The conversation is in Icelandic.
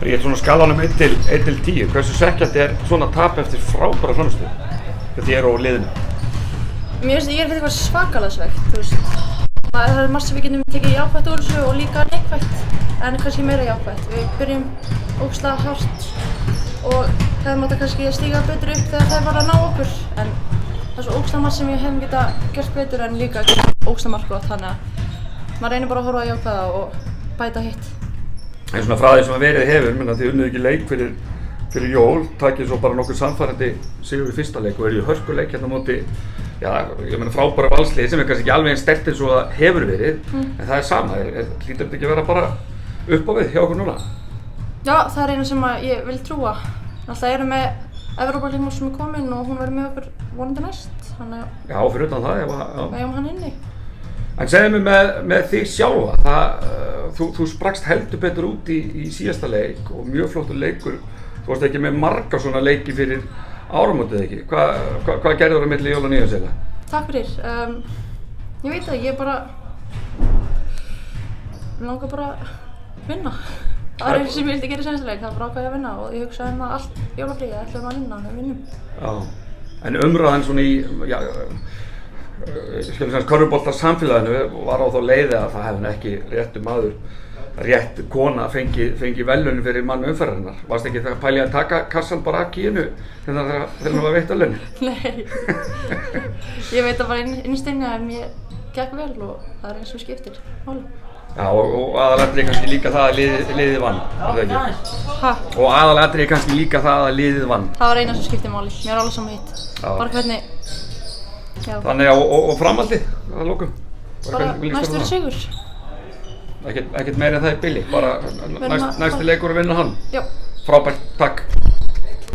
Ég svona skalanum 1 til 10, hversu svekkjandi svona tap eftir frábæra frammistöðu hjá þér og liðinu? Mér finnst ég ekkert eitthvað svakalega svekkt, þú veist. Það margt sem við getum tekið jákvætt úr þessu og líka neikvætt, en kannski meira jákvætt. Við byrjum ógeðslega hart og hefðum átt að kannski stíga betur upp þegar þær var að ná okkur, en það svo ógeðslega margt sem við hefum getað gert betur en líka ógeðslega margt, þannig að maður reynir bara að horfa á jákvæða og bæta hitt. En svona frá því sem að verið hefur, þið unnið ekki leik fyrir jól, takið svo bara nokkuð samfærandi sigur í fyrsta leik og eru í hörkuleik hérna á móti, frábæra valslið sem kannski ekki alveg eins sterkt eins og það hefur verið, en það sama, hlýtur þetta ekki að vera bara upp á við hjá okkur núna? Já, það eina sem ég vil trúa. Alltaf erum með Evrópuleikmaður sem kominn og hún verður með okkur vonandi næst, þannig að... Já, fyrir utan það, við eigum hann inni. En segðu mér með þig sjálfa, þú sprakst heldur betur út í síðasta leik og mjög flottur leikur. Þú varst ekki með marga svona leiki fyrir áramótið ekki. Hvað gerður á milli jól og nýjársveila? Takk fyrir. Ég veit það, ég bara langar bara að vinna. Það er sem ég vildi gera í seinasta leik, það var ákvað ég að vinna og ég hugsaði að allt jólafríið ætlum að vinna, við vinnum. Já, en umræðan svona í körfuboltasamfélaginu var á þá leiði að það hefði ekki réttu maður, rétt kona fengi verðlaun fyrir mann umferðarinnar. Varst ekki það að pæli að taka kassan bara af kíinu þegar það var veitt verðlaun? Nei, ég veit að bara innsteinni að mér gekk vel og það er eins og skiptir máli. Já, og aðalatriði kannski líka það að liðið vann, er það ekki? Hæ? Og aðalatriði kannski líka það að liðið vann. Það var eina sem skiptir máli, mér er alveg saman hitt. Bara hvernig... Já. Þannig og framhaldið að lokum? Bara næst verður sigur. Ekkert meira en það í bili, bara næsti leikur að vinna hann? Já. Frábært, takk.